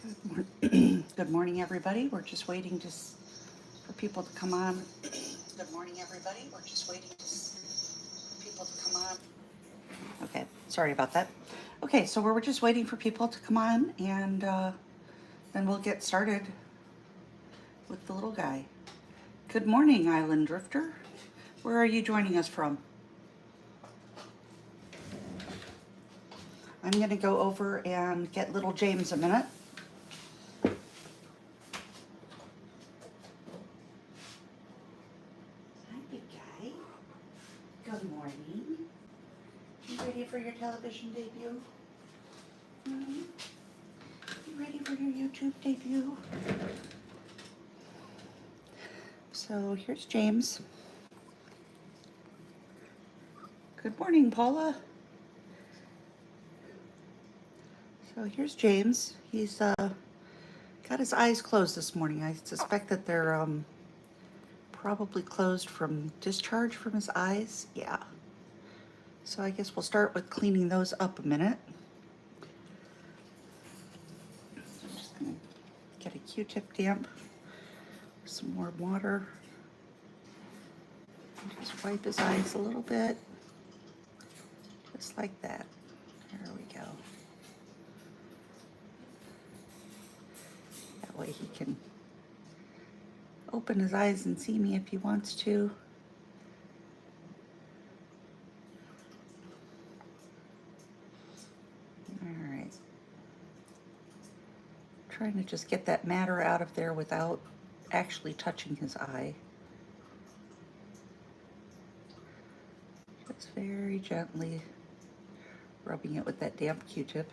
Good morning, everybody. We're just waiting for people to come on. Good morning, everybody. We're just waiting for people to come on. Okay, sorry about that. Okay, so we're just waiting for people to come on, and then we'll get started with the little guy. Good morning, Island Drifter. Where are you joining us from? I'm going to go over and get little James a minute. Good morning. You ready for your television debut? You ready for your YouTube debut? So here's James. Good morning, Paula. So here's James. He's got his eyes closed this morning. I suspect that they're probably closed from discharge from his eyes. Yeah. So I guess we'll start with cleaning those up a minute. I'm just gonna get a Q-tip damp, some more water. Just wipe his eyes a little bit, just like that. There we go. That way he can open his eyes and see me if he wants to. All right. Trying to just get that matter out of there without actually touching his eye. Just very gently rubbing it with that damp Q-tip.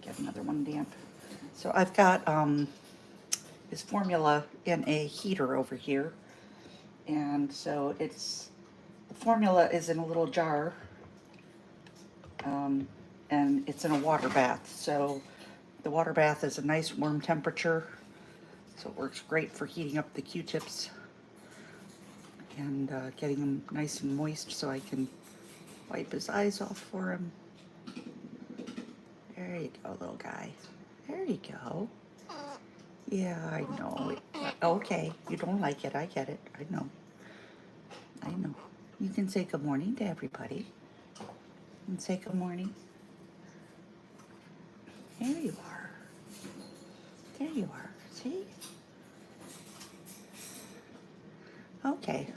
Get another one damp. So I've got his formula in a heater over here. And so the formula is in a little jar, and it's in a water bath. So the water bath is a nice warm temperature. So it works great for heating up the Q-tips and getting them nice and moist so I can wipe his eyes off for him. There you go, little guy. There you go. Yeah, I know. Okay, you don't like it. I get it. I know. I know. You can say good morning to everybody. And say good morning. There you are. There you are. See? Okay.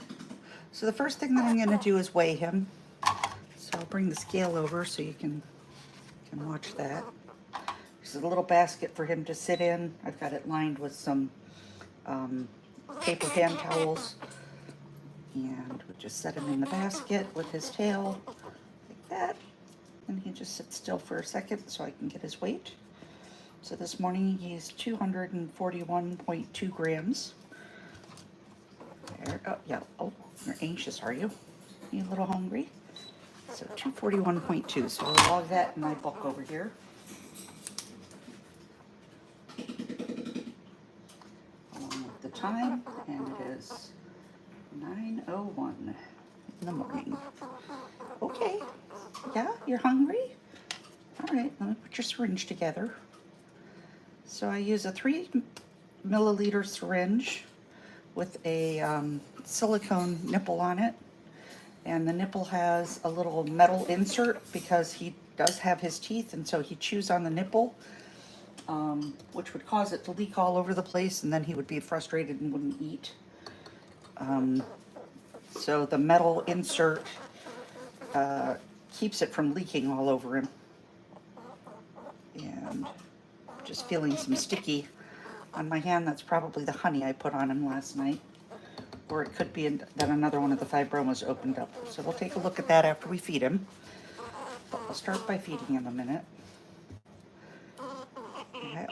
So the first thing that I'm going to do is weigh him. So I'll bring the scale over so you can watch that. There's a little basket for him to sit in. I've got it lined with some paper hand towels. And we just set him in the basket with his tail like that. And he just sits still for a second so I can get his weight. So this morning he's 241.2 grams. There. Oh, yeah. Oh, you're anxious, are you? You a little hungry? So 241.2. So I'll log that in my book over here. Along with the time, and it is 9:01 in the morning. Okay. Yeah, you're hungry? All right, let me put your syringe together. So I use a 3 milliliter syringe with a silicone nipple on it. And the nipple has a little metal insert because he does have his teeth, and so he chews on the nipple, which would cause it to leak all over the place, and then he would be frustrated and wouldn't eat. So the metal insert keeps it from leaking all over him. And just feeling some sticky on my hand. That's probably the honey I put on him last night. Or it could be that another one of the fibromas opened up. So we'll take a look at that after we feed him. But we'll start by feeding him a minute.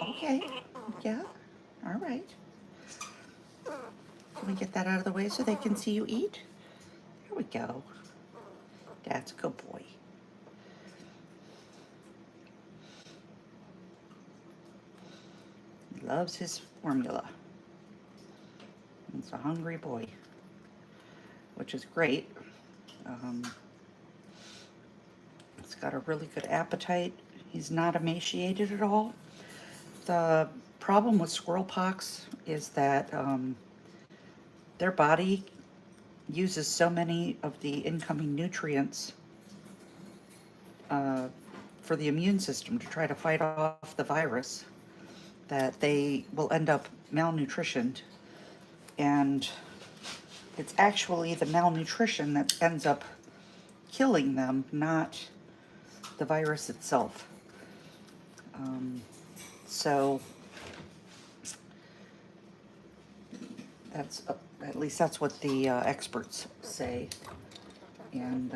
Okay. Yeah. All right. Can we get that out of the way so they can see you eat? There we go. That's a good boy. He loves his formula. He's a hungry boy, which is great. He's got a really good appetite. He's not emaciated at all. The problem with squirrel pox is that their body uses so many of the incoming nutrients for the immune system to try to fight off the virus that they will end up malnutritioned. And it's actually the malnutrition that ends up killing them, not the virus itself. So that's at least that's what the experts say. And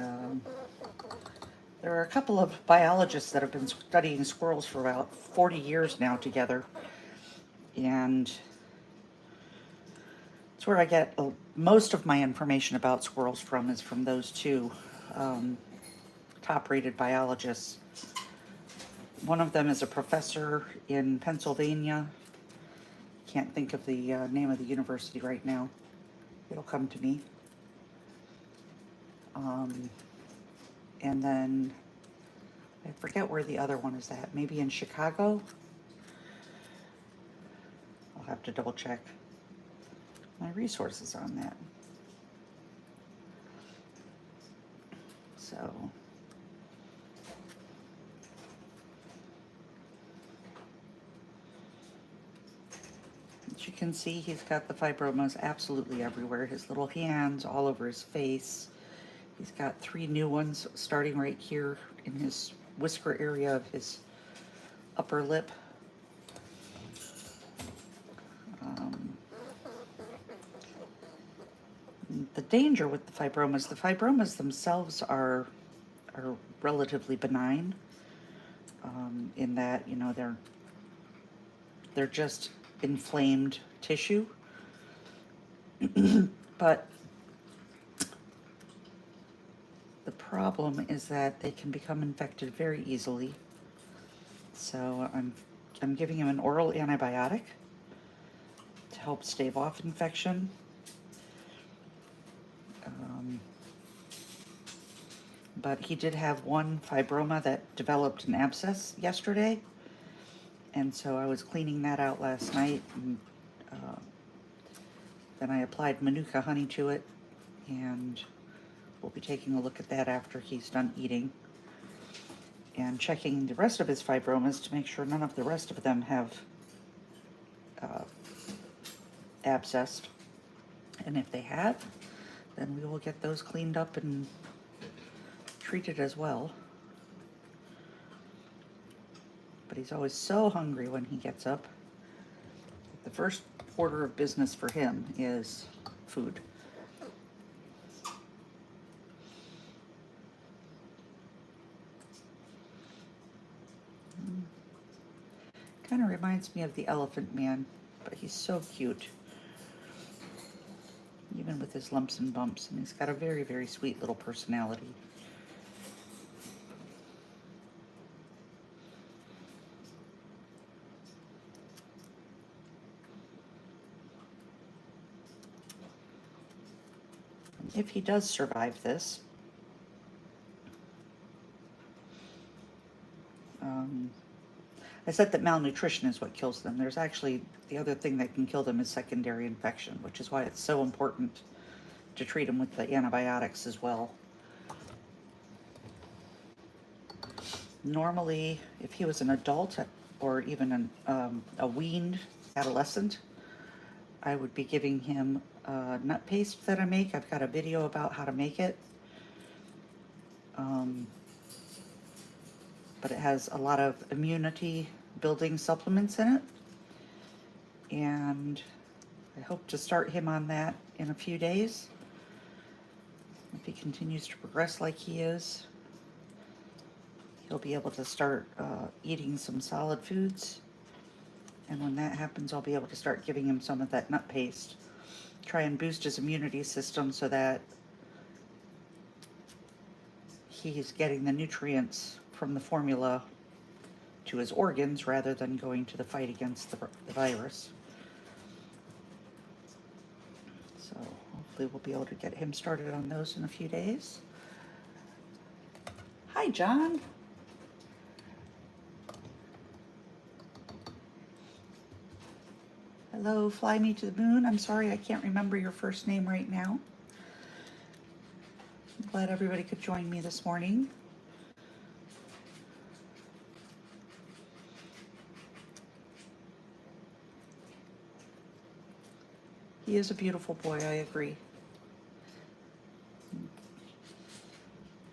there are a couple of biologists that have been studying squirrels for about 40 years now together, and it's where I get most of my information about squirrels from, is from those two top-rated biologists. One of them is a professor in Pennsylvania. Can't think of the name of the university right now. It'll come to me. And then I forget where the other one is at. Maybe in Chicago? I'll have to double check my resources on that. So as you can see, he's got the fibromas absolutely everywhere. His little hands, all over his face. He's got 3 new ones starting right here in his whisker area of his upper lip. The danger with the fibromas themselves are relatively benign, in that, you know, they're just inflamed tissue. But the problem is that they can become infected very easily. So I'm giving him an oral antibiotic to help stave off infection. But he did have one fibroma that developed an abscess yesterday, and so I was cleaning that out last night, and then I applied Manuka honey to it, and we'll be taking a look at that after he's done eating, and checking the rest of his fibromas to make sure none of the rest of them have abscessed. And if they have, then we will get those cleaned up and treated as well. But he's always so hungry when he gets up. The first order of business for him is food. Kind of reminds me of the elephant man, but he's so cute. Even with his lumps and bumps, and he's got a very, very sweet little personality. If he does survive this, I said that malnutrition is what kills them. There's actually, the other thing that can kill them is secondary infection, which is why it's so important to treat them with the antibiotics as well. Normally, if he was an adult or even a weaned adolescent, I would be giving him nut paste that I make. I've got a video about how to make it. But it has a lot of immunity building supplements in it. And I hope to start him on that in a few days. If he continues to progress like he is, he'll be able to start eating some solid foods. And when that happens, I'll be able to start giving him some of that nut paste. Try and boost his immunity system so that he's getting the nutrients from the formula to his organs rather than going to the fight against the virus. So hopefully we'll be able to get him started on those in a few days. Hi, John. Hello, Fly Me to the Moon. I'm sorry I can't remember your first name right now. I'm glad everybody could join me this morning. He is a beautiful boy, I agree.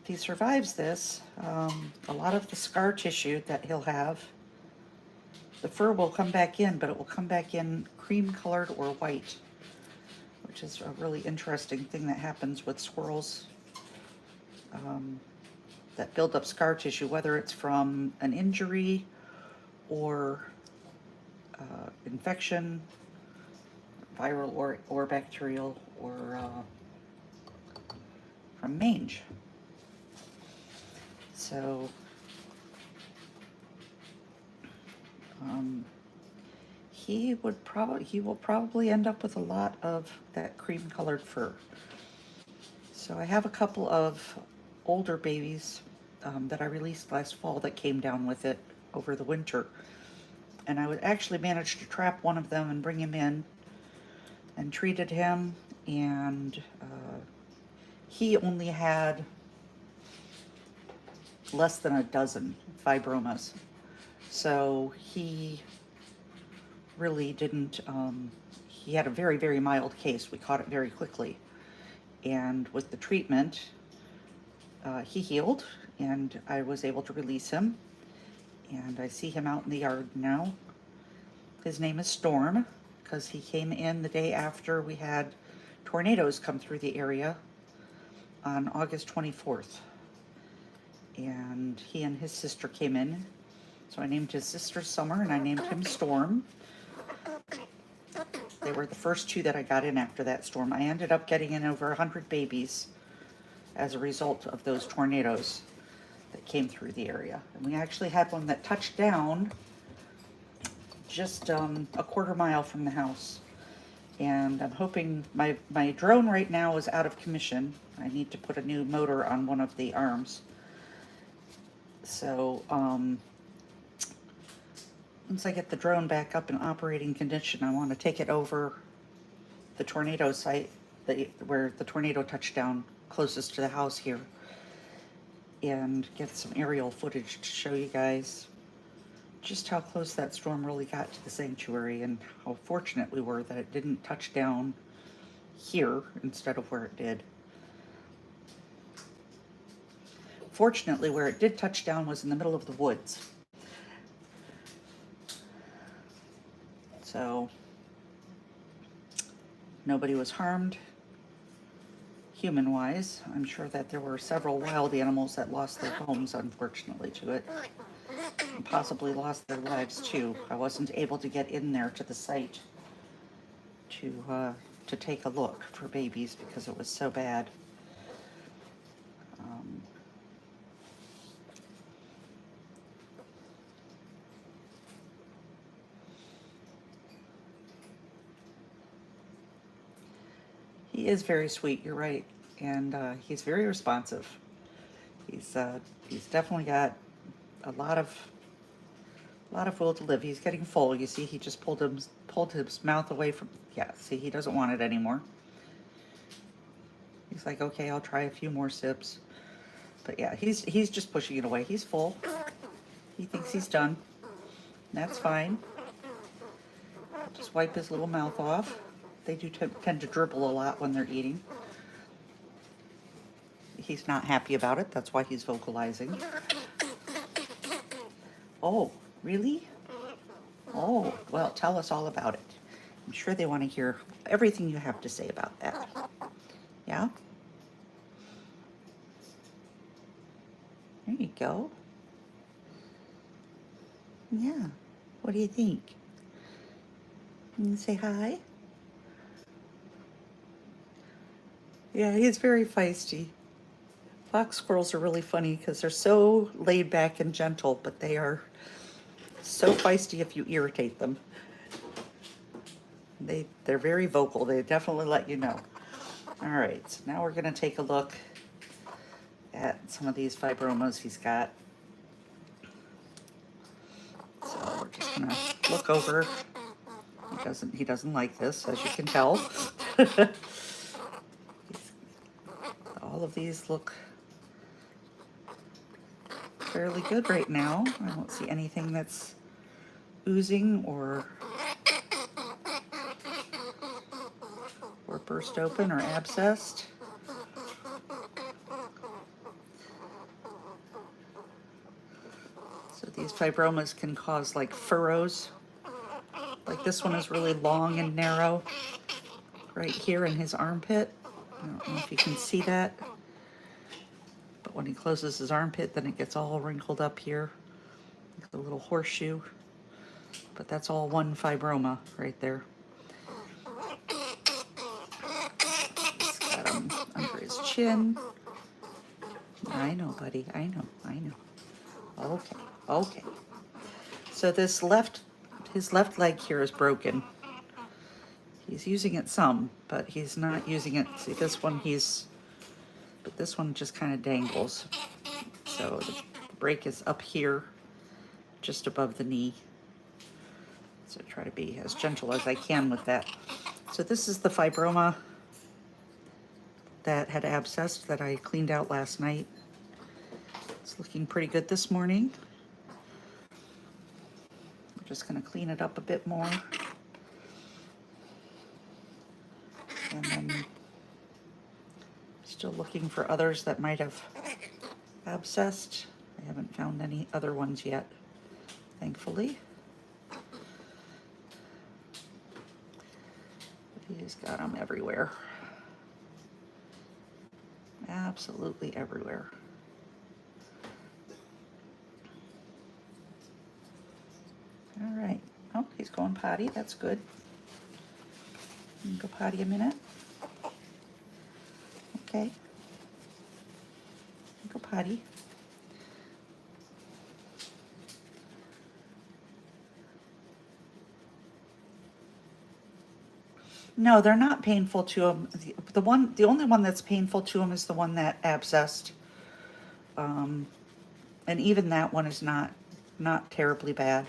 If he survives this, a lot of the scar tissue that he'll have, the fur will come back in, but it will come back in cream colored or white, which is a really interesting thing that happens with squirrels that build up scar tissue, whether it's from an injury or infection, viral or bacterial, or from mange. So he will probably end up with a lot of that cream colored fur. So I have a couple of older babies that I released last fall that came down with it over the winter. And I would actually manage to trap one of them and bring him in and treated him. And he only had less than a dozen fibromas. So he really didn't, he had a very, very mild case. We caught it very quickly. And with the treatment, he healed and I was able to release him. And I see him out in the yard now. His name is Storm because he came in the day after we had tornadoes come through the area on August 24th. And he and his sister came in. So I named his sister Summer and I named him Storm. They were the first two that I got in after that storm. I ended up getting in over 100 babies as a result of those tornadoes that came through the area. And we actually had one that touched down just a quarter mile from the house. And I'm hoping, my drone right now is out of commission. I need to put a new motor on one of the arms. So once I get the drone back up in operating condition, I want to take it over the tornado site, where the tornado touched down closest to the house here, and get some aerial footage to show you guys just how close that storm really got to the sanctuary and how fortunate we were that it didn't touch down here instead of where it did. Fortunately, where it did touch down was in the middle of the woods. So nobody was harmed human-wise. I'm sure that there were several wild animals that lost their homes, unfortunately, to it, and possibly lost their lives too. I wasn't able to get in there to the site to take a look for babies because it was so bad. He is very sweet, you're right, and he's very responsive. He's definitely got a lot of will to live. He's getting full. You see, he just pulled his mouth away from. Yeah, see, he doesn't want it anymore. He's like, okay, I'll try a few more sips. But yeah, he's just pushing it away. He's full. He thinks he's done. That's fine. Just wipe his little mouth off. They do tend to dribble a lot when they're eating. He's not happy about it. That's why he's vocalizing. Oh, really? Oh, well, tell us all about it. I'm sure they want to hear everything you have to say about that. Yeah? There you go. Yeah. What do you think? You say hi? Yeah, he's very feisty. Fox squirrels are really funny because they're so laid back and gentle, but they are so feisty if you irritate them. They're very vocal. They definitely let you know. All right, so now we're going to take a look at some of these fibromas he's got. So we're just going to look over He doesn't like this, as you can tell. All of these look fairly good right now. I don't see anything that's oozing or burst open or abscessed. So these fibromas can cause like furrows. Like this one is really long and narrow right here in his armpit. I don't know if you can see that. But when he closes his armpit, then it gets all wrinkled up here. Like a little horseshoe. But that's all one fibroma right there. He's got him under his chin. I know, buddy. I know. Okay. Okay. So this his left leg here is broken. He's using it some, but he's not using it. See, this one but this one just kind of dangles. So the break is up here, just above the knee. So try to be as gentle as I can with that. So this is the fibroma that had abscessed that I cleaned out last night. It's looking pretty good this morning. I'm just going to clean it up a bit more. And then still looking for others that might have abscessed. I haven't found any other ones yet, thankfully. But he's got them everywhere. Absolutely everywhere. All right. Oh, he's going potty. That's good. You can go potty a minute. Okay. Go potty. No, they're not painful to him. The only one that's painful to him is the one that abscessed. And even that one is not terribly bad.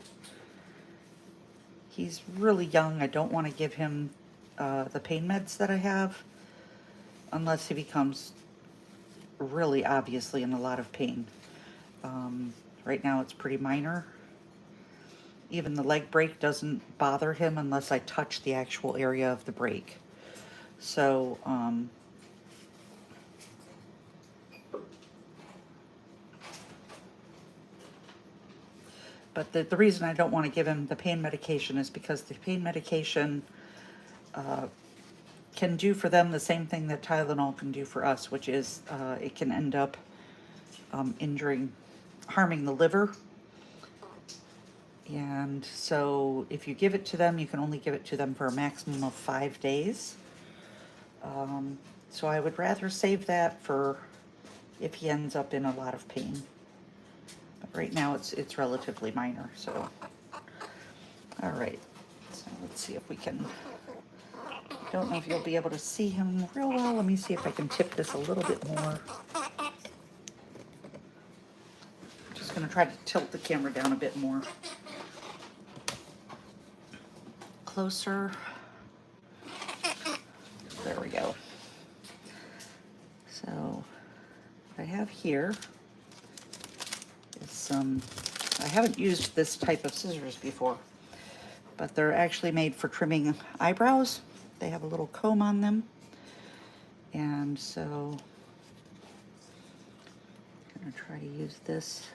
He's really young. I don't want to give him the pain meds that I have unless he becomes really obviously in a lot of pain. Right now it's pretty minor. Even the leg break doesn't bother him unless I touch the actual area of the break. So, but the reason I don't want to give him the pain medication is because the pain medication can do for them the same thing that Tylenol can do for us, which is it can end up harming the liver. And so if you give it to them, you can only give it to them for a maximum of 5 days. So I would rather save that for if he ends up in a lot of pain. But right now it's relatively minor, so. All right, so let's see if we can, don't know if you'll be able to see him real well. Let me see if I can tip this a little bit more. Just gonna try to tilt the camera down a bit more. Closer. There we go. So what I have here is some, I haven't used this type of scissors before, but they're actually made for trimming eyebrows. They have a little comb on them. And so I'm gonna try to use this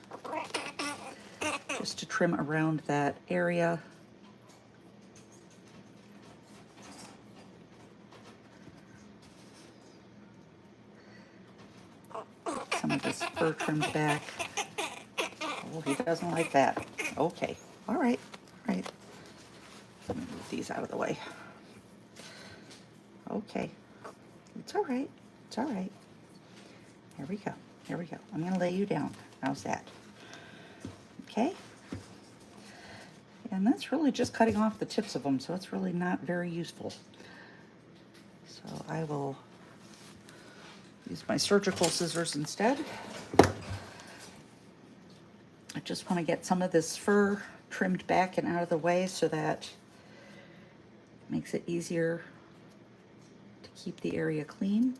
just to trim around that area. Some of this fur trimmed back. Oh, he doesn't like that. Okay, all right, all right. Let me move these out of the way. Okay, it's all right, it's all right. Here we go, here we go. I'm gonna lay you down. How's that? Okay. And that's really just cutting off the tips of them, so it's really not very useful. So I will use my surgical scissors instead. I just want to get some of this fur trimmed back and out of the way so that makes it easier to keep the area clean.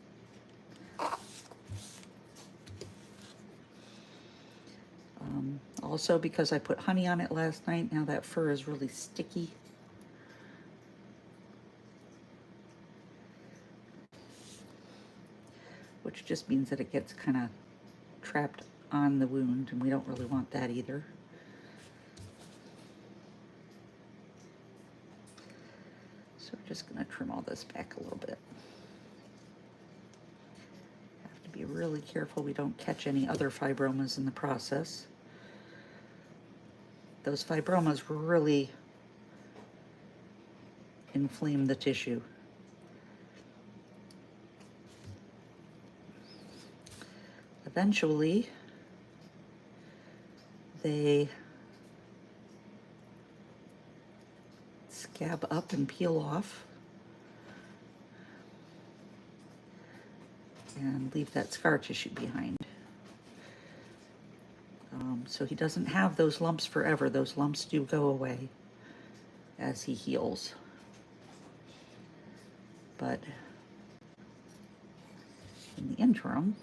Also, because I put honey on it last night, now that fur is really sticky. Which just means that it gets kind of trapped on the wound, and we don't really want that either. So we're just going to trim all this back a little bit. Have to be really careful we don't catch any other fibromas in the process. Those fibromas really inflame the tissue. Eventually, they scab up and peel off and leave that scar tissue behind. So he doesn't have those lumps forever. Those lumps do go away as he heals. But in the interim,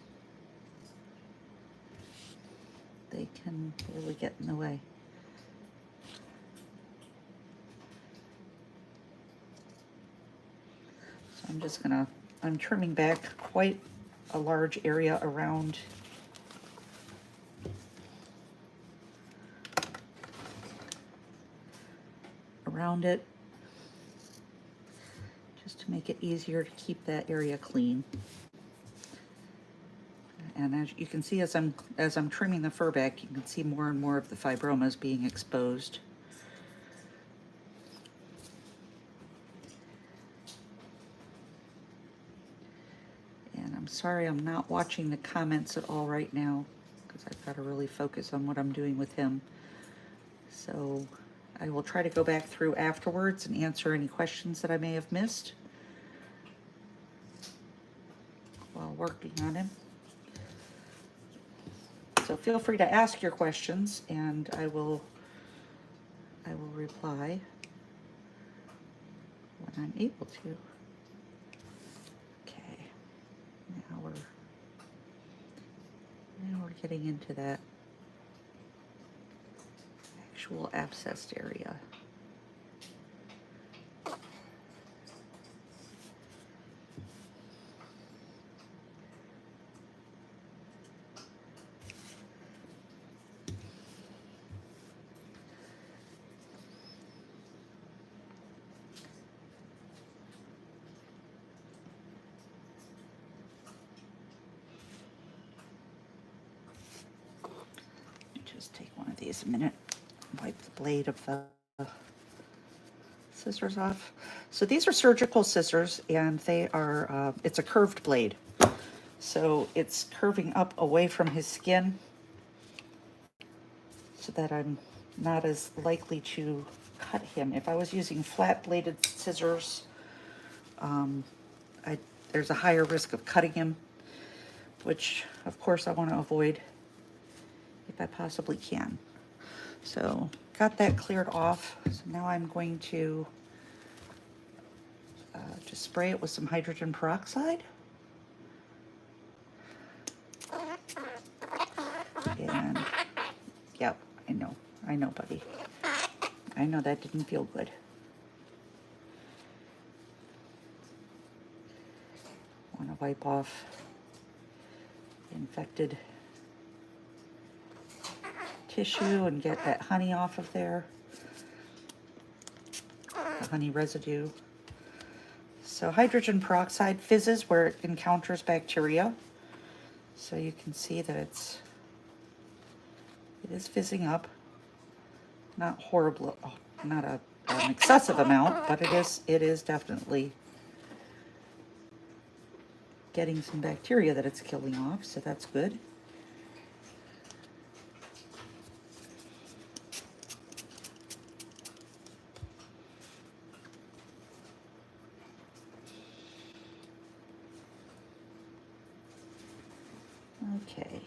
they can really get in the way. So I'm trimming back quite a large area around it, just to make it easier to keep that area clean. And as you can see, as I'm trimming the fur back, you can see more and more of the fibromas being exposed. And I'm sorry I'm not watching the comments at all right now, because I've got to really focus on what I'm doing with him. So I will try to go back through afterwards and answer any questions that I may have missed while working on him. So feel free to ask your questions, and I will reply when I'm able to. Okay, now we're getting into that actual abscessed area. Just take one of these a minute. Wipe the blade of the scissors off. So these are surgical scissors, and they are, it's a curved blade. So it's curving up away from his skin so that I'm not as likely to cut him. If I was using flat bladed scissors, there's a higher risk of cutting him, which of course I want to avoid if I possibly can. So got that cleared off. So now I'm going to just spray it with some hydrogen peroxide. And yep, I know, buddy. I know that didn't feel good. Want to wipe off the infected tissue and get that honey off of there, the honey residue. So hydrogen peroxide fizzes where it encounters bacteria. So you can see that it is fizzing up. Not horrible, not an excessive amount, but it is definitely getting some bacteria that it's killing off, so that's good. Okay.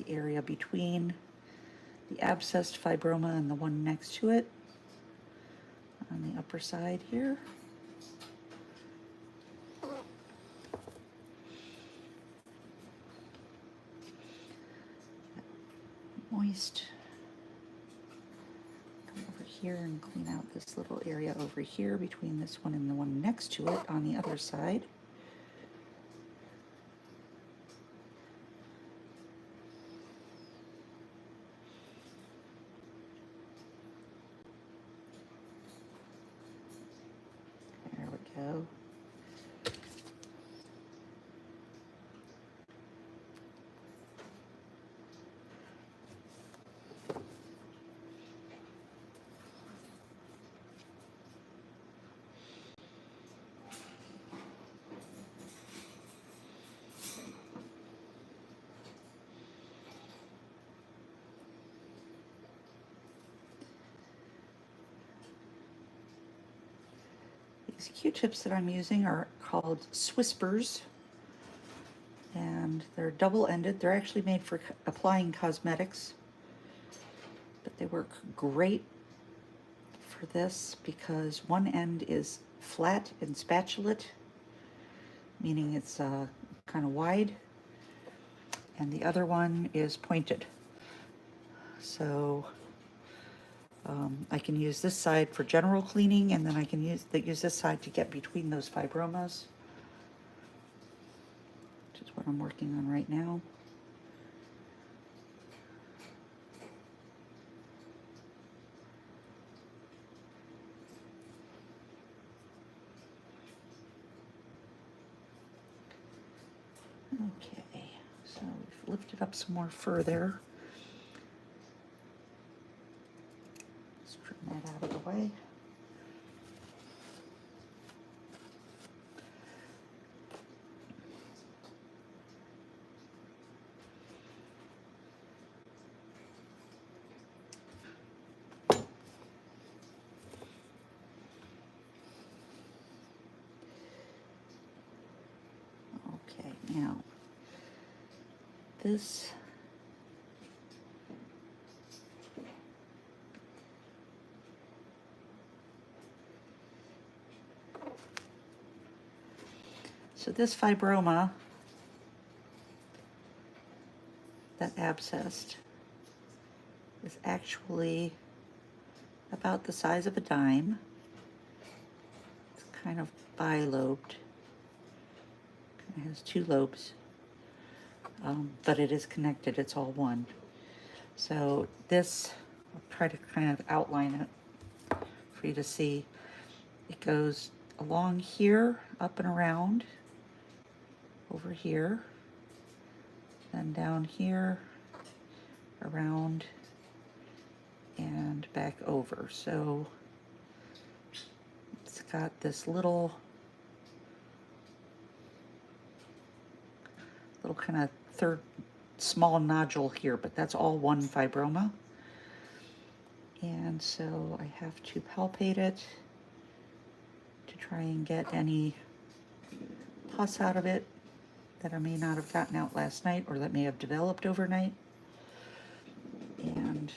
the area between the abscessed fibroma and the one next to it on the upper side here. Moist. Come over here and clean out this little area over here between this one and the one next to it on the other side. There we go. These Q-tips that I'm using are called Swispers, and they're double-ended. They're actually made for applying cosmetics, but they work great for this because one end is flat and spatulate, meaning it's kind of wide, and the other one is pointed. So I can use this side for general cleaning, and then I can use this side to get between those fibromas, which is what I'm working on right now. Okay, so we've lifted up some more fur there. Let's trim that out of the way. Okay, now this this fibroma that abscessed is actually about the size of a dime. It's kind of bilobed. It has two lobes, but it is connected. It's all one. So this, I'll try to kind of outline it for you to see. It goes along here, up and around, over here, then down here, around, and back over. So it's got this little kind of third small nodule here, but that's all one fibroma. And so I have to palpate it to try and get any pus out of it that I may not have gotten out last night or that may have developed overnight. And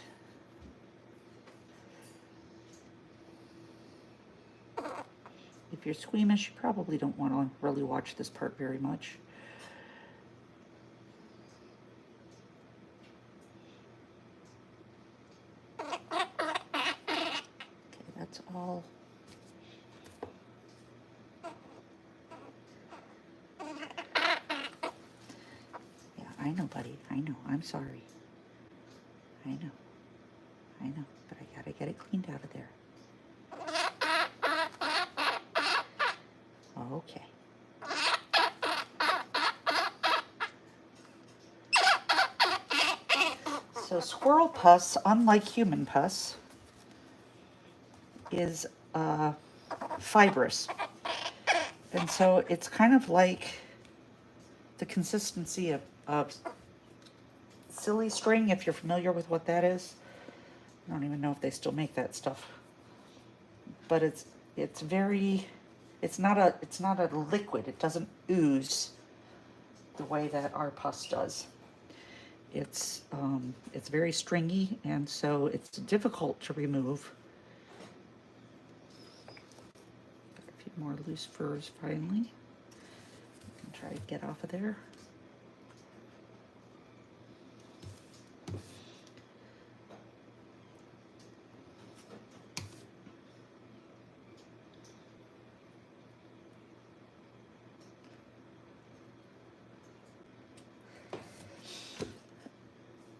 if you're squeamish, you probably don't want to really watch this part very much. Okay, that's all. I know, buddy. I know. I'm sorry. I know. But I gotta get it cleaned out of there. Okay. So squirrel pus, unlike human pus, is fibrous. And so it's kind of like the consistency of silly string, if you're familiar with what that is. I don't even know if they still make that stuff. But it's not a liquid. It doesn't ooze the way that our pus does. it's very stringy, and so it's difficult to remove. Got a few more loose furs finally. Try to get off of there.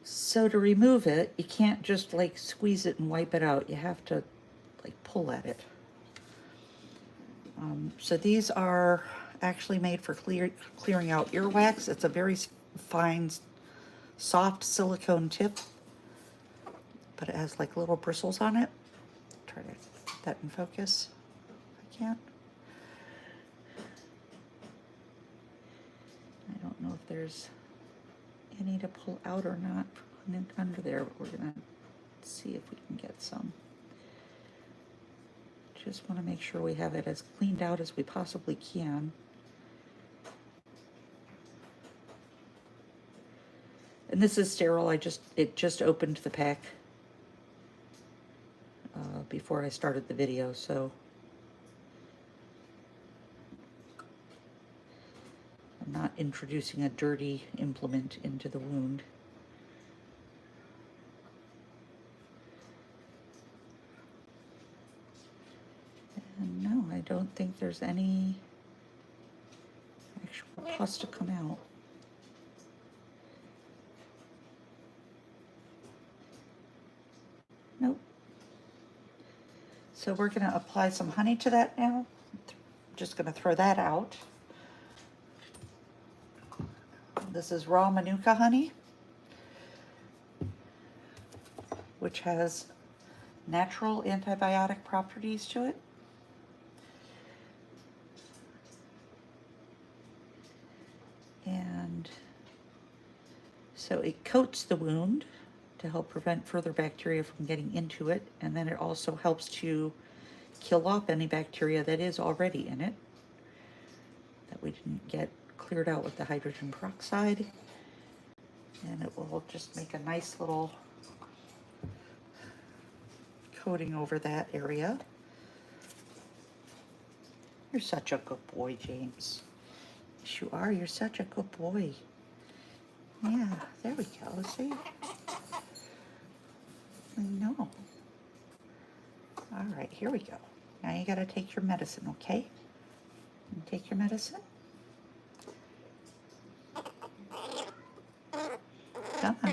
So to remove it, you can't just like squeeze it and wipe it out. You have to like pull at it. So these are actually made for clearing out earwax. It's a very fine, soft silicone tip, but it has like little bristles on it. Try to get that in focus. I can't. I don't know if there's any to pull out or not under there, but we're gonna see if we can get some. Just want to make sure we have it as cleaned out as we possibly can. And this is sterile. It just opened the pack before I started the video, so I'm not introducing a dirty implement into the wound. And no, I don't think there's any actual pus to come out. Nope. So we're going to apply some honey to that now. Just going to throw that out. This is raw Manuka honey, which has natural antibiotic properties to it. And so it coats the wound to help prevent further bacteria from getting into it, and then it also helps to kill off any bacteria that is already in it that we didn't get cleared out with the hydrogen peroxide. And it will just make a nice little coating over that area. You're such a good boy, James. Yes, you are. You're such a good boy. Yeah, there we go. See? I know. All right, here we go. Now you gotta take your medicine, okay? You take your medicine. Come on.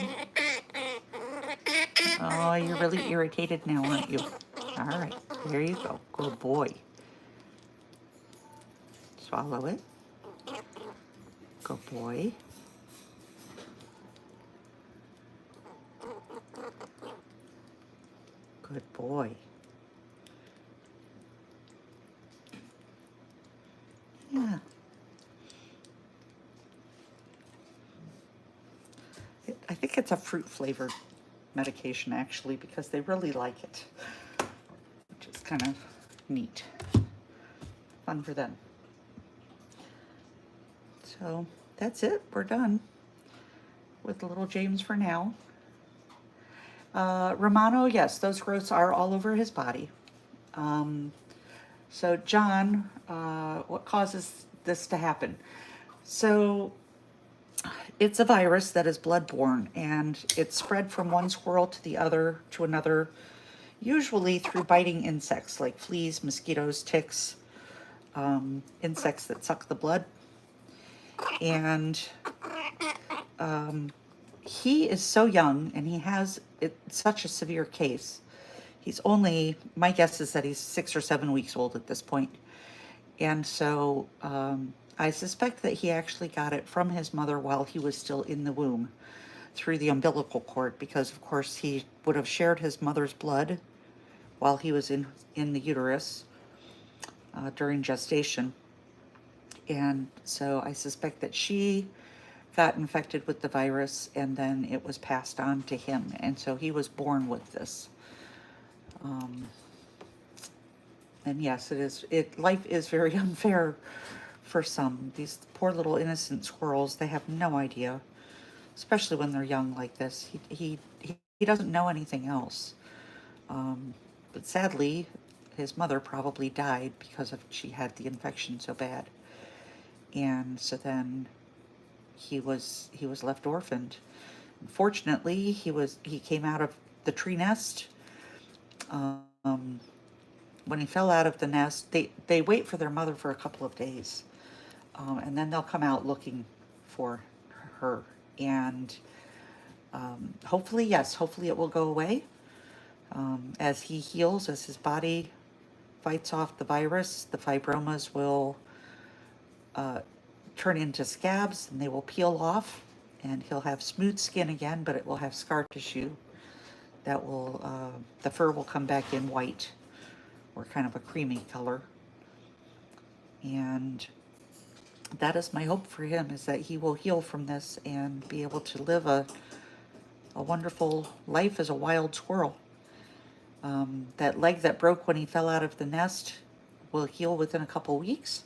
Oh, you're really irritated now, aren't you? All right, there you go. Good boy. Swallow it. Good boy. Good boy. Yeah. I think it's a fruit flavored medication actually, because they really like it, which is kind of neat. Fun for them. So that's it. We're done with little James for now. Romano, yes, those growths are all over his body. So John, what causes this to happen? So it's a virus that is blood-borne, and it's spread from one squirrel to the other to another, usually through biting insects like fleas, mosquitoes, ticks, insects that suck the blood. And he is so young, and he has such a severe case. He's only, my guess is that he's 6 or 7 weeks old at this point. And so I suspect that he actually got it from his mother while he was still in the womb through the umbilical cord, because of course he would have shared his mother's blood while he was in the uterus during gestation. And so I suspect that she got infected with the virus, and then it was passed on to him. And so he was born with this. And yes, life is very unfair for some. These poor little innocent squirrels, they have no idea especially when they're young like this. He doesn't know anything else. But sadly, his mother probably died because of she had the infection so bad, and so then he was left orphaned. Fortunately, he came out of the tree nest. Um, when he fell out of the nest, they wait for their mother for a couple of days, and then they'll come out looking for her. And hopefully, yes, hopefully it will go away as he heals, as his body fights off the virus. The fibromas will turn into scabs, and they will peel off, and he'll have smooth skin again, but it will have scar tissue. That will the fur will come back in white, or kind of a creamy color. And that is my hope for him, is that he will heal from this and be able to live a wonderful life as a wild squirrel. That leg that broke when he fell out of the nest will heal within a couple weeks,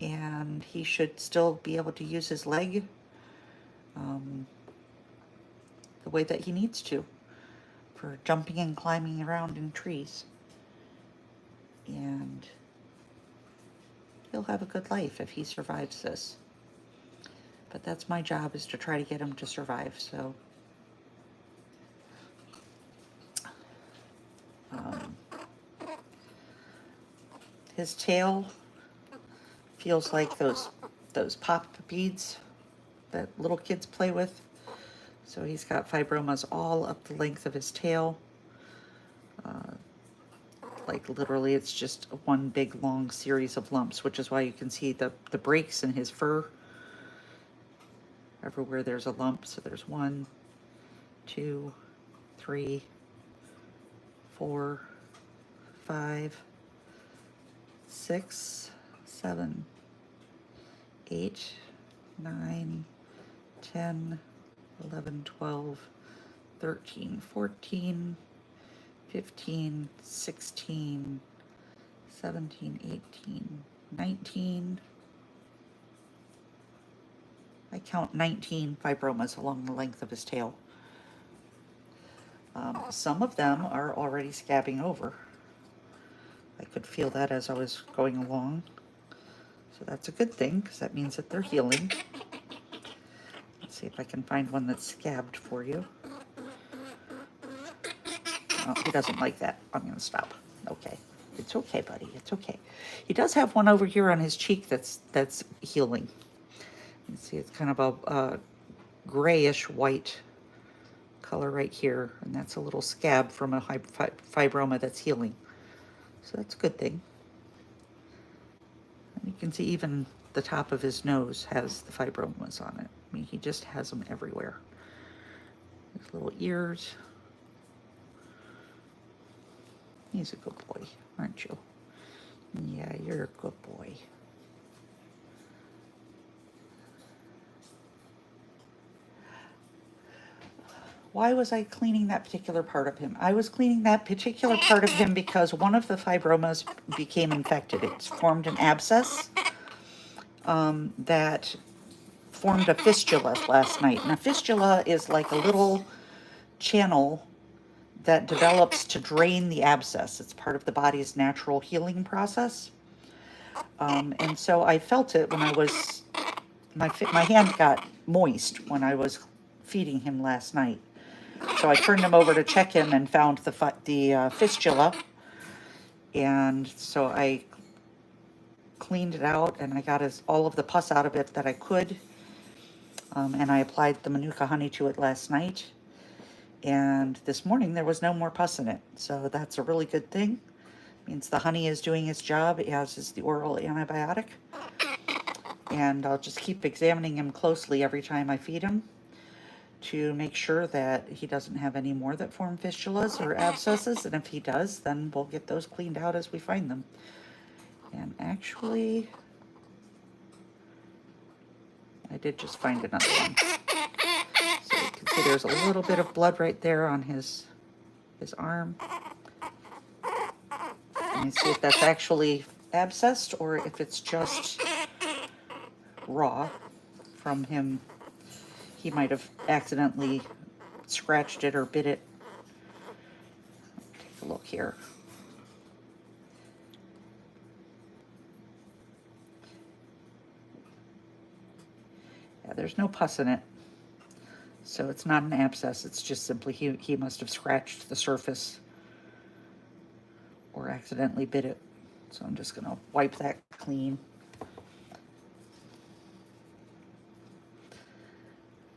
and he should still be able to use his leg the way that he needs to for jumping and climbing around in trees. And he'll have a good life if he survives this. But that's my job, is to try to get him to survive. So his tail feels like those pop beads that little kids play with. So he's got fibromas all up the length of his tail. Like literally it's just one big long series of lumps, which is why you can see the breaks in his fur. Everywhere there's a lump. So there's 1, 2, 3, 4, 5, 6, 7, 8, 9, 10, 11, 12, 13, 14, 15, 16, 17, 18, 19. I count 19 fibromas along the length of his tail. Some of them are already scabbing over. I could feel that as I was going along. So that's a good thing, because that means that they're healing. Let's see if I can find one that's scabbed for you. Oh, he doesn't like that. I'm going to stop. Okay. It's okay, buddy. It's okay. He does have one over here on his cheek that's healing. You see, it's kind of a grayish white color right here, and that's a little scab from a fibroma that's healing. So that's a good thing. And you can see even the top of his nose has the fibromas on it. I mean, he just has them everywhere. His little ears. He's a good boy, aren't you? Yeah, you're a good boy. Why was I cleaning that particular part of him? I was cleaning that particular part of him because one of the fibromas became infected. It's formed an abscess that formed a fistula last night. And a fistula is like a little channel that develops to drain the abscess. It's part of the body's natural healing process. And so I felt it when I was, my hand got moist when I was feeding him last night. So I turned him over to check him and found the fistula. And so I cleaned it out, and I got all of the pus out of it that I could. And I applied the Manuka honey to it last night. And this morning there was no more pus in it. So that's a really good thing. It means the honey is doing its job, as is the oral antibiotic. And I'll just keep examining him closely every time I feed him to make sure that he doesn't have any more that form fistulas or abscesses. And if he does, then we'll get those cleaned out as we find them. And actually, I did just find another one. So you can see there's a little bit of blood right there on his arm. Let me see if that's actually abscessed or if it's just raw from him. he might have accidentally scratched it or bit it. Take a look here. Yeah, there's no pus in it. So it's not an abscess, it's just simply he must have scratched the surface or accidentally bit it. So I'm just gonna wipe that clean.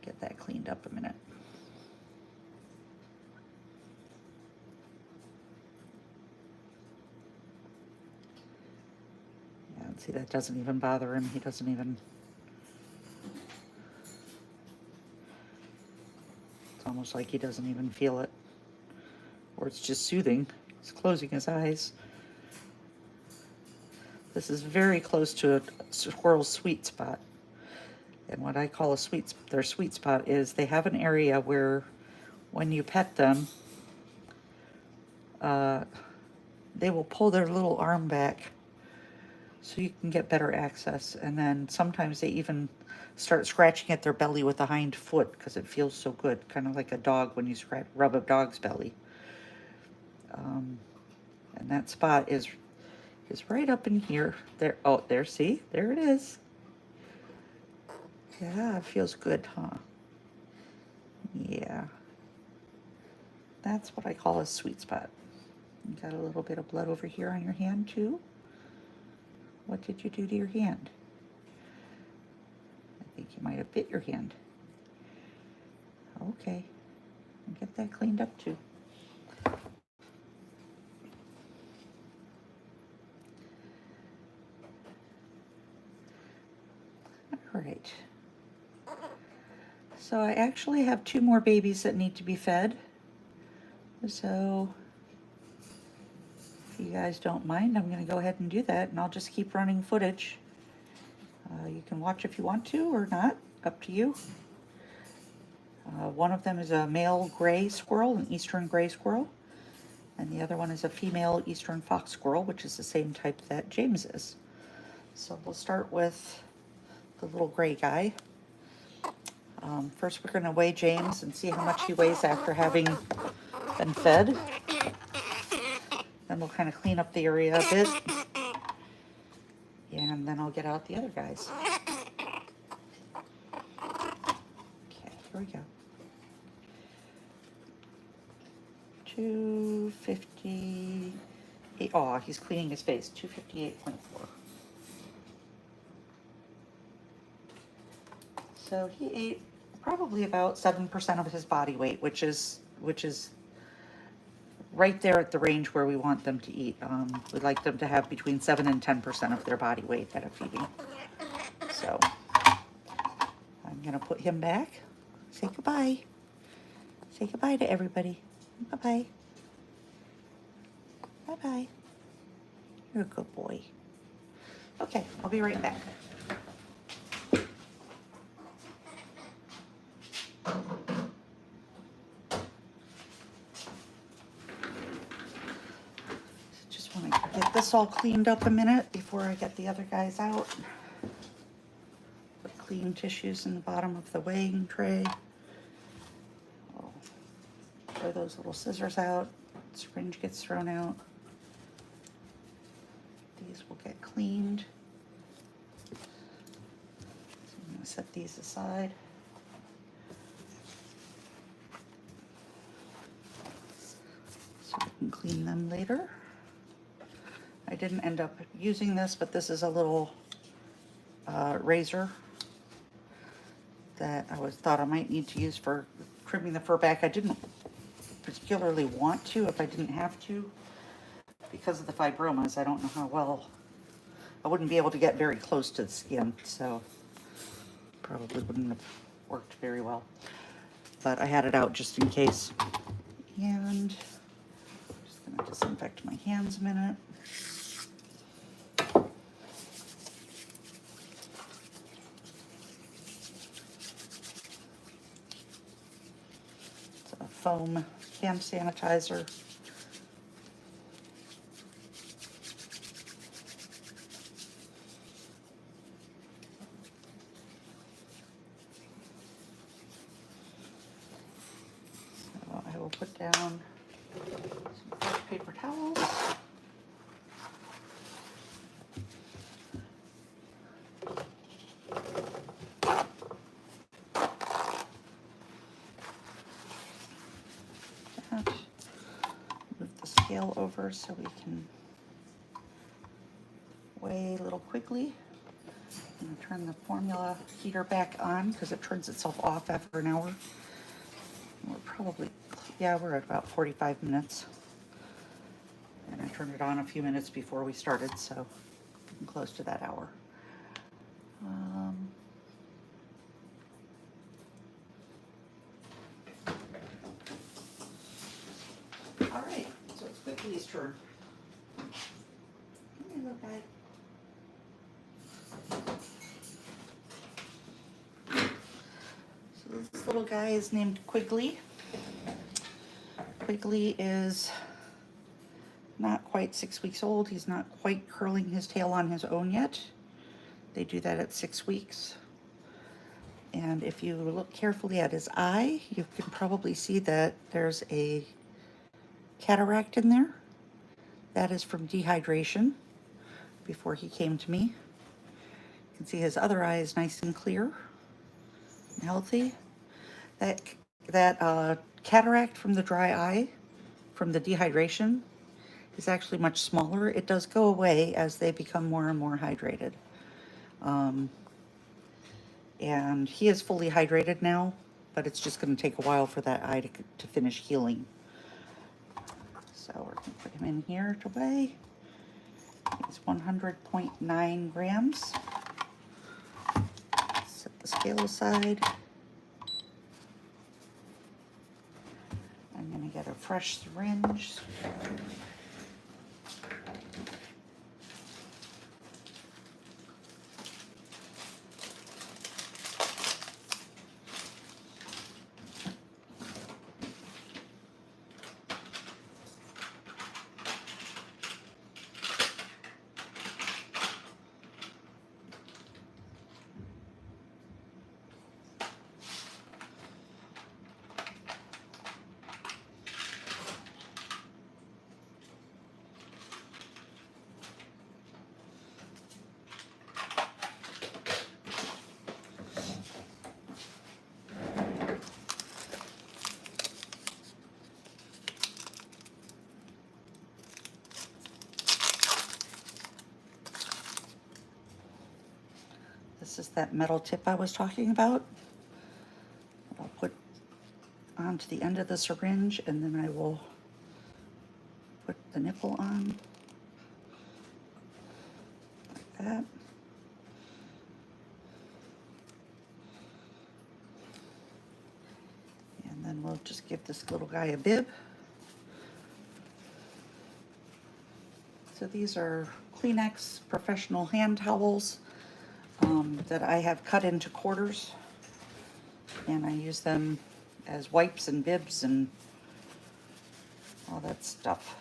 Get that cleaned up a minute. Yeah, and see, that doesn't even bother him. He doesn't even, it's almost like he doesn't even feel it. Or it's just soothing. He's closing his eyes. This is very close to a squirrel's sweet spot. And what I call their sweet spot is they have an area where when you pet them, they will pull their little arm back so you can get better access. And then sometimes they even start scratching at their belly with the hind foot because it feels so good, kind of like a dog when you rub a dog's belly. And that spot is right up in here. There, oh, there, see? There it is. Yeah, it feels good, huh? Yeah. That's what I call a sweet spot. You got a little bit of blood over here on your hand, too? What did you do to your hand? I think you might have bit your hand. Okay. I'll get that cleaned up, too. All right. So I actually have 2 more babies that need to be fed. So if you guys don't mind, I'm going to go ahead and do that, and I'll just keep running footage. You can watch if you want to or not, up to you. One of them is a male gray squirrel, an Eastern gray squirrel, and the other one is a female Eastern Fox Squirrel, which is the same type that James is. So we'll start with the little gray guy. First we're going to weigh James and see how much he weighs after having been fed. Then we'll kind of clean up the area a bit. And then I'll get out the other guys. Okay, here we go. 258. Oh, he's cleaning his face. 258.4. So he ate probably about 7% of his body weight, which is right there at the range where we want them to eat. We'd like them to have between 7 and 10% of their body weight at a feeding. So I'm gonna put him back. Say goodbye. Say goodbye to everybody. Bye-bye. Bye-bye. You're a good boy. Okay, I'll be right back. Just want to get this all cleaned up a minute before I get the other guys out. Put clean tissues in the bottom of the weighing tray. I'll throw those little scissors out. Syringe gets thrown out. These will get cleaned. So I'm going to set these aside. So we can clean them later. I didn't end up using this, but this is a little razor that I thought I might need to use for trimming the fur back. I didn't particularly want to if I didn't have to because of the fibromas. I don't know how well, I wouldn't be able to get very close to the skin, so probably wouldn't have worked very well. But I had it out just in case. And I'm just gonna disinfect my hands a minute. It's a foam hand sanitizer. put down some fresh paper towels. Move the scale over so we can weigh a little quickly. I'm going to turn the formula heater back on because it turns itself off after an hour. We're probably, yeah, we're at about 45 minutes. And I turned it on a few minutes before we started, so I'm close to that hour. All right, so it's Quickly's turn. Come here, little guy. So this little guy is named Quigley. Quigley is not quite 6 weeks old. He's not quite curling his tail on his own yet. They do that at 6 weeks. And if you look carefully at his eye, you can probably see that there's a cataract in there. That is from dehydration before he came to me. You can see his other eye is nice and clear and healthy. That cataract from the dry eye, from the dehydration, is actually much smaller. It does go away as they become more and more hydrated. And he is fully hydrated now, but it's just going to take a while for that eye to finish healing. So we're going to put him in here to weigh. He's 100.9 grams. Set the scale aside. I'm going to get a fresh syringe. This is that metal tip I was talking about. I'll put onto the end of the syringe, and then I will put the nipple on like that. And then we'll just give this little guy a bib. So these are Kleenex professional hand towels that I have cut into quarters, and I use them as wipes and bibs and all that stuff.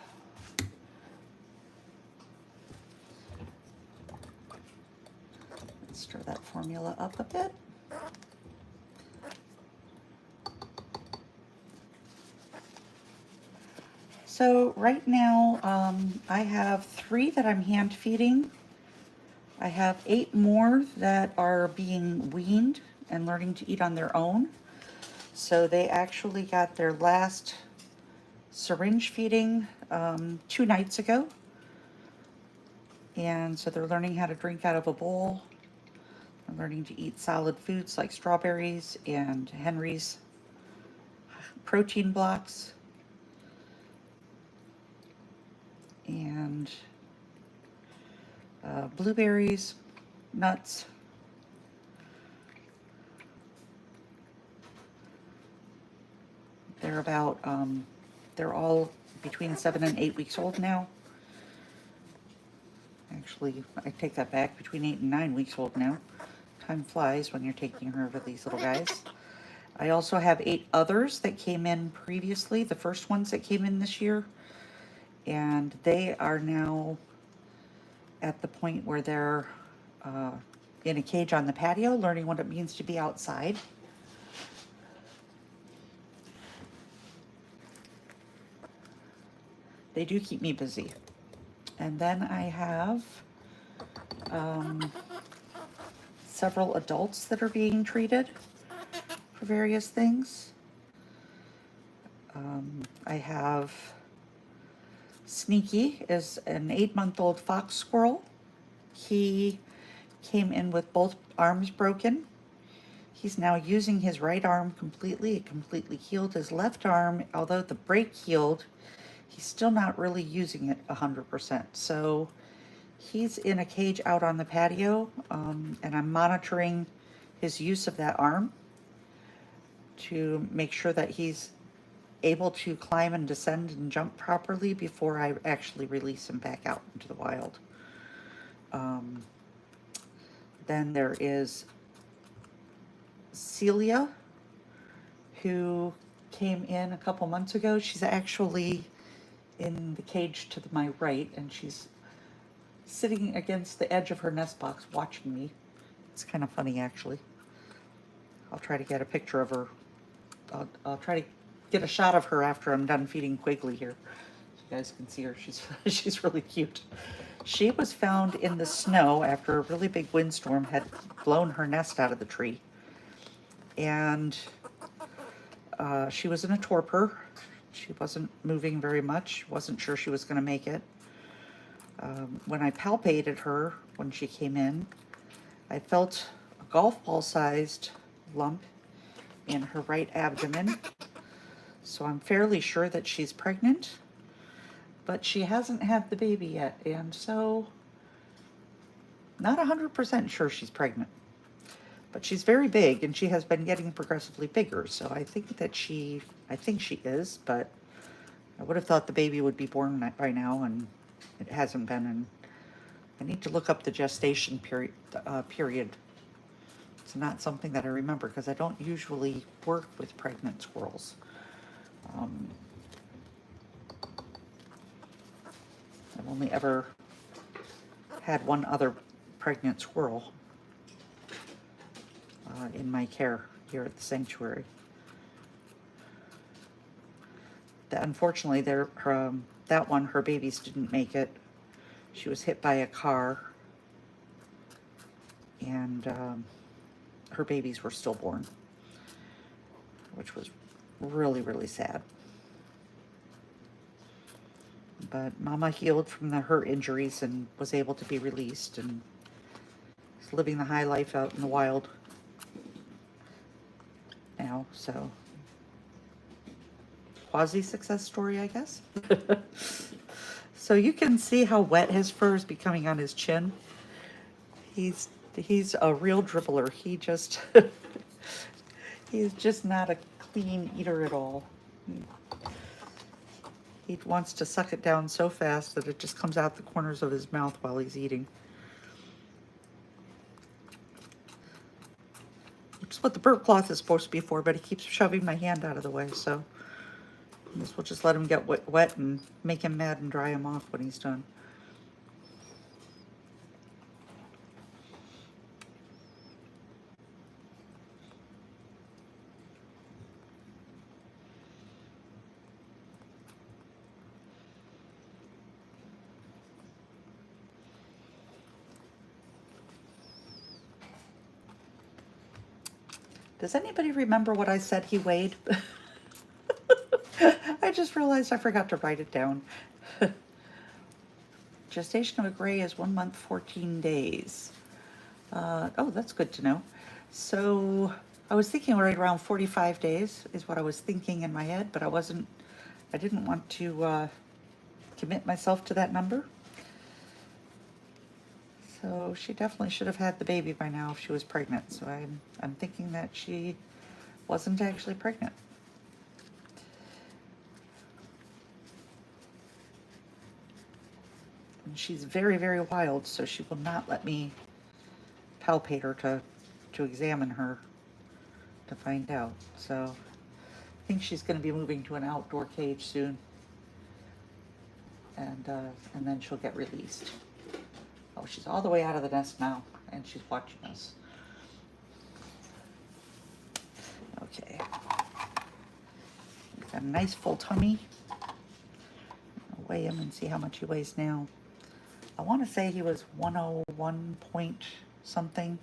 Let's stir that formula up a bit. So right now I have 3 that I'm hand feeding. I have 8 more that are being weaned and learning to eat on their own. So they actually got their last syringe feeding 2 nights ago. And so they're learning how to drink out of a bowl. They're learning to eat solid foods like strawberries and Henry's protein blocks. And blueberries, nuts. They're about, they're all between 7 and 8 weeks old now. Actually, I take that back, between 8 and 9 weeks old now. Time flies when you're taking care of these little guys. I also have 8 others that came in previously, the first ones that came in this year. And they are now at the point where they're in a cage on the patio, learning what it means to be outside. they do keep me busy. And then I have several adults that are being treated for various things. I have Sneaky is an 8-month-old fox squirrel. He came in with both arms broken. He's now using his right arm completely. It completely healed. His left arm, although the break healed, he's still not really using it 100%. So he's in a cage out on the patio, and I'm monitoring his use of that arm to make sure that he's able to climb and descend and jump properly before I actually release him back out into the wild. Then there is Celia, who came in a couple months ago. She's actually in the cage to my right, and she's sitting against the edge of her nest box watching me. It's kind of funny, actually. I'll try to get a picture of her. I'll try to get a shot of her after I'm done feeding Quigley here. So you guys can see her. She's really cute. She was found in the snow after a really big windstorm had blown her nest out of the tree. And she was in a torpor. She wasn't moving very much. Wasn't sure she was going to make it. When I palpated her when she came in, I felt a golf ball sized lump in her right abdomen. So I'm fairly sure that she's pregnant, but she hasn't had the baby yet, and so not 100% sure she's pregnant. But she's very big, and she has been getting progressively bigger, so I think she is, but I would have thought the baby would be born by now, and it hasn't been, and I need to look up the gestation period. It's not something that I remember, because I don't usually work with pregnant squirrels. I've only ever had one other pregnant squirrel in my care here at the sanctuary. Unfortunately, that one, her babies didn't make it. She was hit by a car, and her babies were stillborn, which was really, really sad. But Mama healed from her injuries and was able to be released, and is living the high life out in the wild now. So, quasi-success story, I guess. So you can see how wet his fur is becoming on his chin. He's a real dribbler. He's just not a clean eater at all. He wants to suck it down so fast that it just comes out the corners of his mouth while he's eating. Which is what the burp cloth is supposed to be for, but he keeps shoving my hand out of the way, so I guess we'll just let him get wet and make him mad and dry him off when he's done. Does anybody remember what I said he weighed? I just realized I forgot to write it down. Gestation of a gray is 1 month, 14 days. Oh, that's good to know. So I was thinking right around 45 days is what I was thinking in my head, but I didn't want to commit myself to that number. So she definitely should have had the baby by now if she was pregnant. So I'm thinking that she wasn't actually pregnant. And she's very, very wild, so she will not let me palpate her to examine her to find out. So I think she's going to be moving to an outdoor cage soon, and then she'll get released. Oh, she's all the way out of the nest now, and she's watching us. Okay. We've got a nice full tummy. weigh him and see how much he weighs now. I want to say he was 101 point something.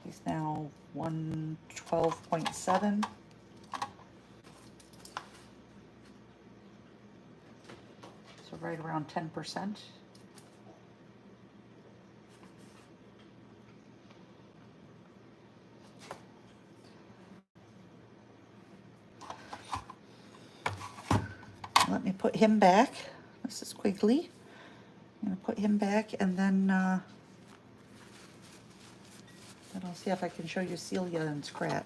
He's now 112.7. So right around 10%. Let me put him back. This is Quigley. I'm going to put him back, and then I'll see if I can show you Celia and Scrat.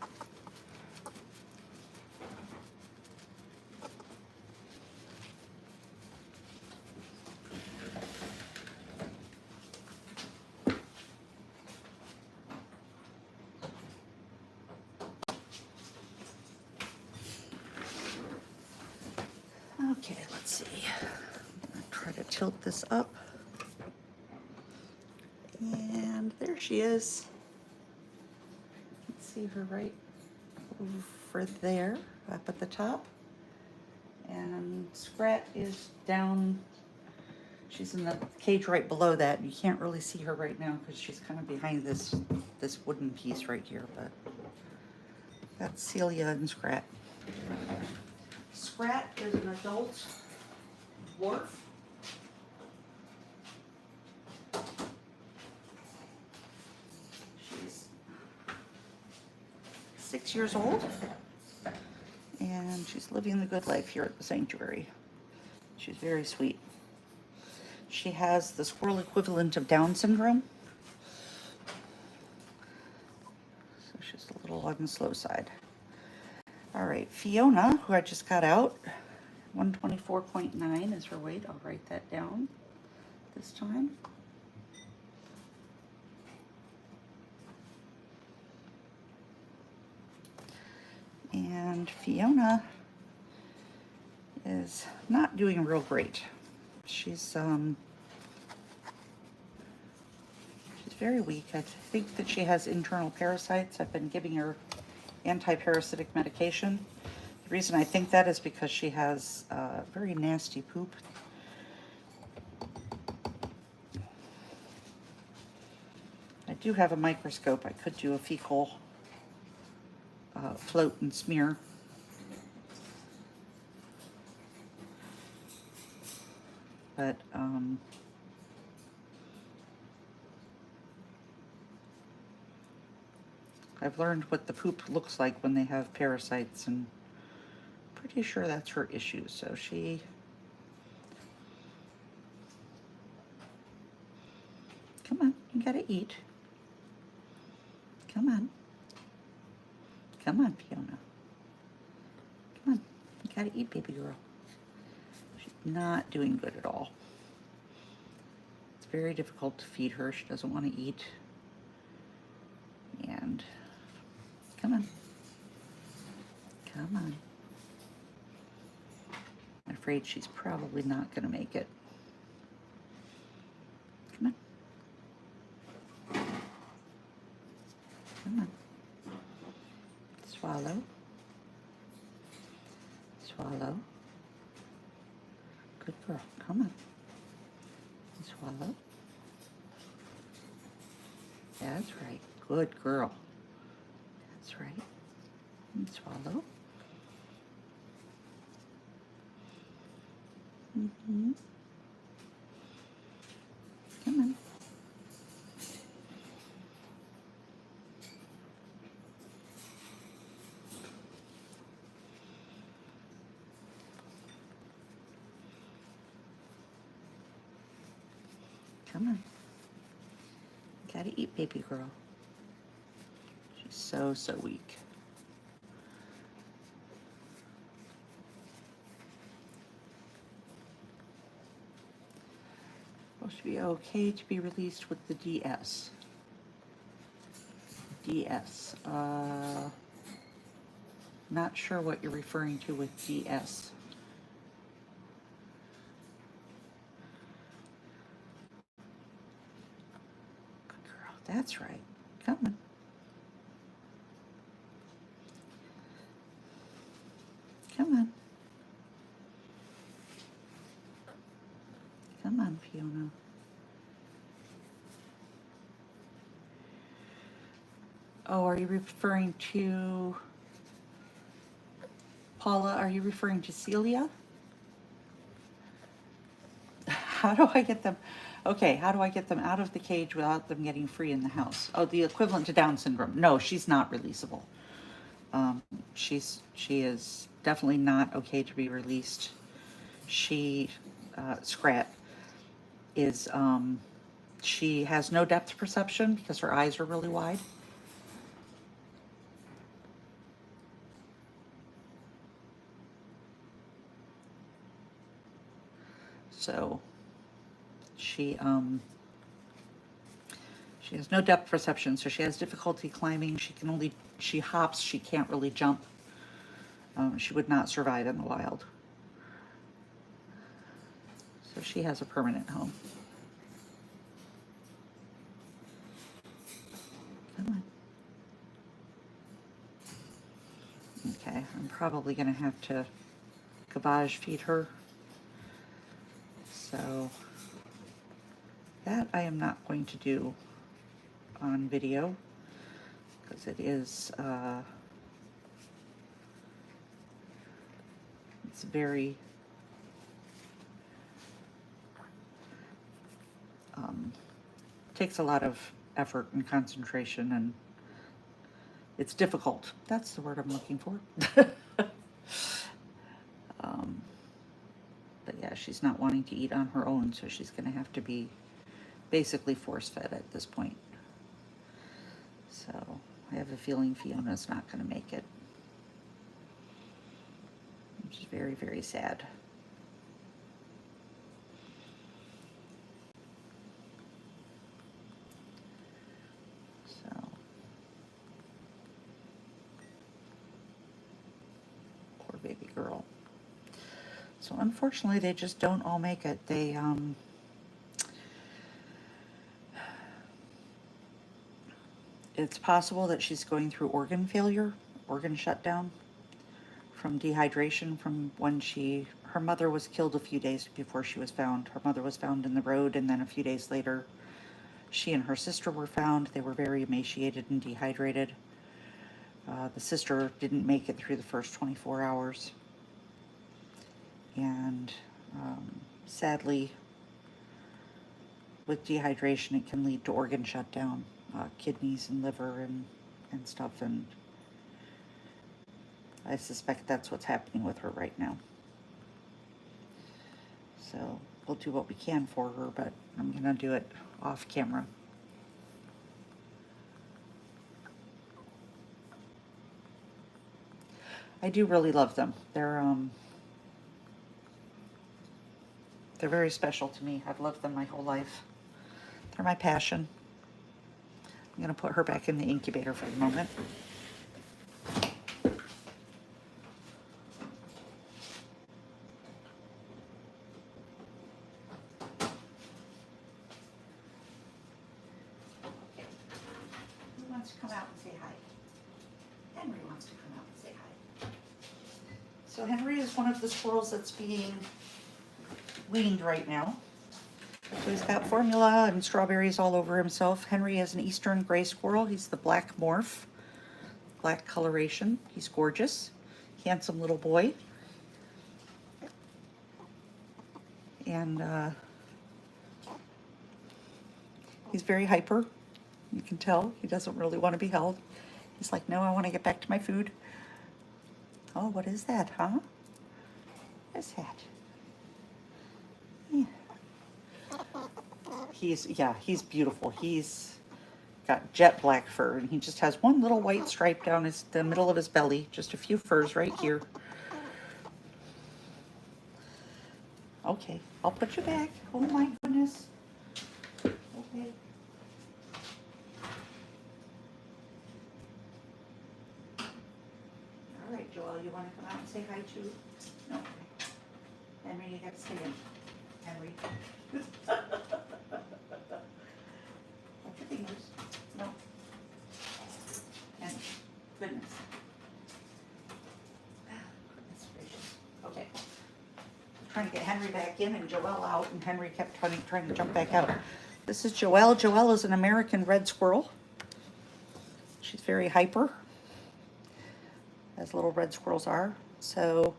Okay, let's see. I'm going to try to tilt this up. And there she is. You can see her right over there, up at the top. And Scrat is down. She's in the cage right below that. You can't really see her right now because she's kind of behind this wooden piece right here. But that's Celia and Scrat. Scrat is an adult dwarf. She's 6 years old, and she's living the good life here at the sanctuary. She's very sweet. She has the squirrel equivalent of Down syndrome, so she's a little on the slow side. All right, Fiona, who I just got out, 124.9 is her weight. I'll write that down this time. And Fiona is not doing real great. She's very weak. I think that she has internal parasites. I've been giving her anti-parasitic medication. The reason I think that is because she has very nasty poop. I do have a microscope. I could do a fecal float and smear. But I've learned what the poop looks like when they have parasites, and pretty sure that's her issue. So she come on, you gotta eat. Come on. Come on, Fiona. Come on, you gotta eat, baby girl. She's not doing good at all. It's very difficult to feed her. She doesn't want to eat. And come on. Come on. I'm afraid she's probably not going to make it. Come on. Come on. Swallow. Swallow. Good girl. Come on. Swallow. That's right. Good girl. That's right. And swallow. Mm-hmm. Come on. Come on. Gotta eat, baby girl. She's so weak. Supposed to be okay to be released with the DS. DS. Not sure what you're referring to with DS. Good girl. That's right. Come on. Come on. Come on, Fiona. Oh, are you referring to Paula? Are you referring to Celia? How do I get them? Okay, how do I get them out of the cage without them getting free in the house? Oh, the equivalent to Down syndrome. No, she's not releasable. She is definitely not okay to be released. She, Scrat, is, she has no depth perception because her eyes are really wide. So she has no depth perception, so she has difficulty climbing. She hops, she can't really jump. She would not survive in the wild. So she has a permanent home. Come on. Okay, I'm probably gonna have to gavage feed her. So that I am not going to do on video because it is it's very takes a lot of effort and concentration, and it's difficult. That's the word I'm looking for. But yeah, she's not wanting to eat on her own, so she's going to have to be basically force-fed at this point. So I have a feeling Fiona's not going to make it, which is very, very sad. So poor baby girl. So unfortunately, they just don't all make it. They it's possible that she's going through organ failure, organ shutdown from dehydration from when her mother was killed a few days before she was found. Her mother was found in the road, and then a few days later, she and her sister were found. They were very emaciated and dehydrated. The sister didn't make it through the first 24 hours. And sadly, with dehydration, it can lead to organ shutdown, kidneys and liver and stuff, and I suspect that's what's happening with her right now. So we'll do what we can for her, but I'm gonna do it off camera. I do really love them. They're very special to me. I've loved them my whole life. They're my passion. I'm gonna put her back in the incubator for the moment. Who wants to come out and say hi? Henry wants to come out and say hi. So Henry is one of the squirrels that's being weaned right now. So he's got formula and strawberries all over himself. Henry is an Eastern gray squirrel. He's the black morph, black coloration. He's gorgeous, handsome little boy. And he's very hyper. You can tell he doesn't really want to be held. He's like, no, I want to get back to my food. Oh, what is that, huh? What is that? Yeah. He's beautiful. He's got jet black fur, and he just has one little white stripe down the middle of his belly. Just a few furs right here. Okay, I'll put you back. Oh my goodness. Okay. All right, Joel, you want to come out and say hi too? No. Henry, you got to stay in. Henry. Watch your fingers. No. And goodness. Goodness gracious. Okay. I'm trying to get Henry back in and Joelle out, and Henry kept trying to jump back out. This is Joelle. Joelle is an American red squirrel. She's very hyper, as little red squirrels are. So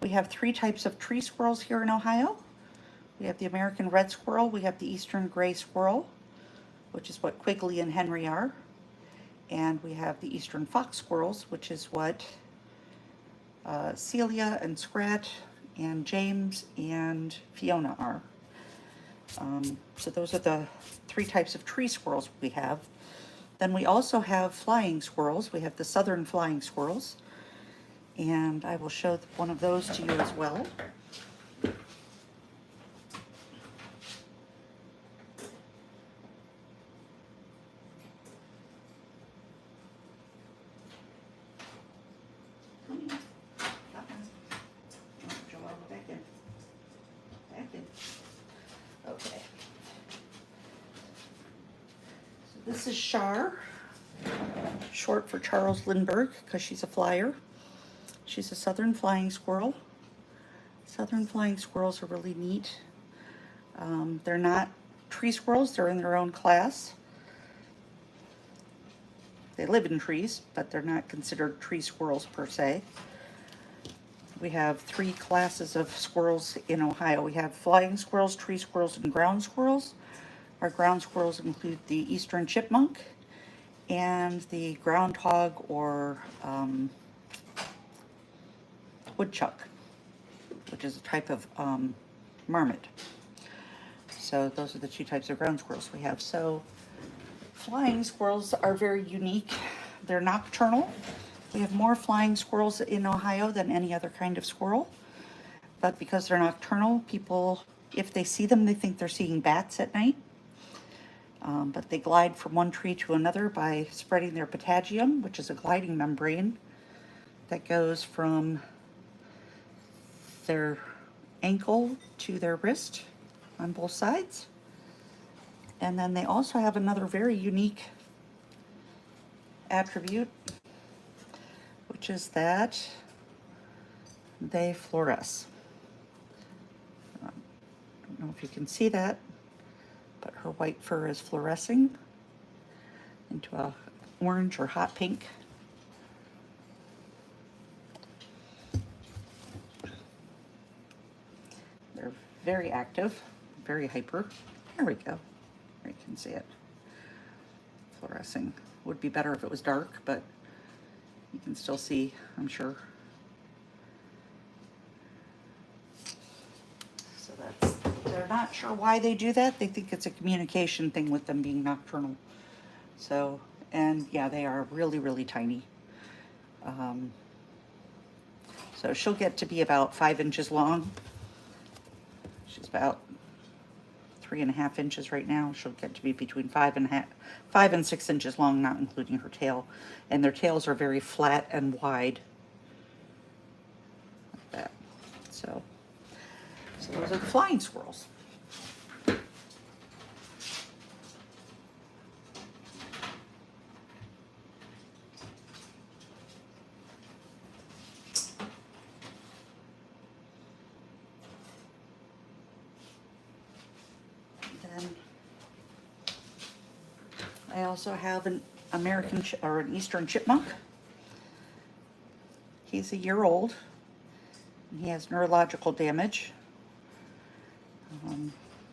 we have 3 types of tree squirrels here in Ohio. We have the American red squirrel, we have the Eastern gray squirrel, which is what Quigley and Henry are, and we have the Eastern Fox Squirrels, which is what Celia and Scrat and James and Fiona are. So those are the 3 types of tree squirrels we have. Then we also have flying squirrels. We have the southern flying squirrels, and I will show one of those to you as well. Okay. So this is Char, short for Charles Lindbergh, because she's a flyer. She's a southern flying squirrel. Southern flying squirrels are really neat. They're not tree squirrels, they're in their own class. They live in trees, but they're not considered tree squirrels per se. We have 3 classes of squirrels in Ohio. We have flying squirrels, tree squirrels, and ground squirrels. Our ground squirrels include the eastern chipmunk and the groundhog or woodchuck, which is a type of marmot. So those are the 2 types of ground squirrels we have. So flying squirrels are very unique. They're nocturnal. We have more flying squirrels in Ohio than any other kind of squirrel. But because they're nocturnal, people, if they see them, they think they're seeing bats at night. But they glide from one tree to another by spreading their patagium, which is a gliding membrane that goes from their ankle to their wrist on both sides. And then they also have another very unique attribute, which is that they fluoresce. I don't know if you can see that, but her white fur is fluorescing into a orange or hot pink. They're very active, very hyper. There we go. There you can see it. Fluorescing. Would be better if it was dark, but you can still see, I'm sure. So they're not sure why they do that. They think it's a communication thing with them being nocturnal. So, and yeah, they are really, really tiny. So she'll get to be about 5 inches long. She's about 3.5 inches right now. She'll get to be between 5 and 6 inches long, not including her tail. And their tails are very flat and wide, like that. So those are the flying squirrels. I also have an American or an Eastern chipmunk. He's a year old. And he has neurological damage,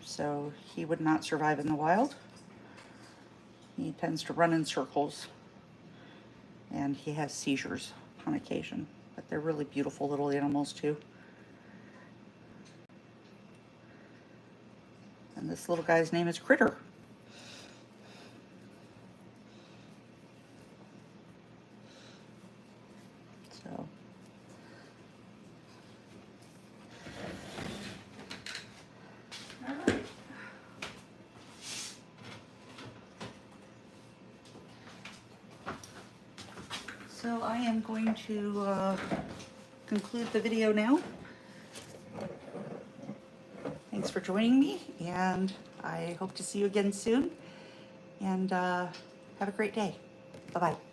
so he would not survive in the wild. He tends to run in circles, and he has seizures on occasion. But they're really beautiful little animals too. And this little guy's name is Critter. So all right. So I am going to conclude the video now. Thanks for joining me, and I hope to see you again soon. And have a great day. Bye-bye.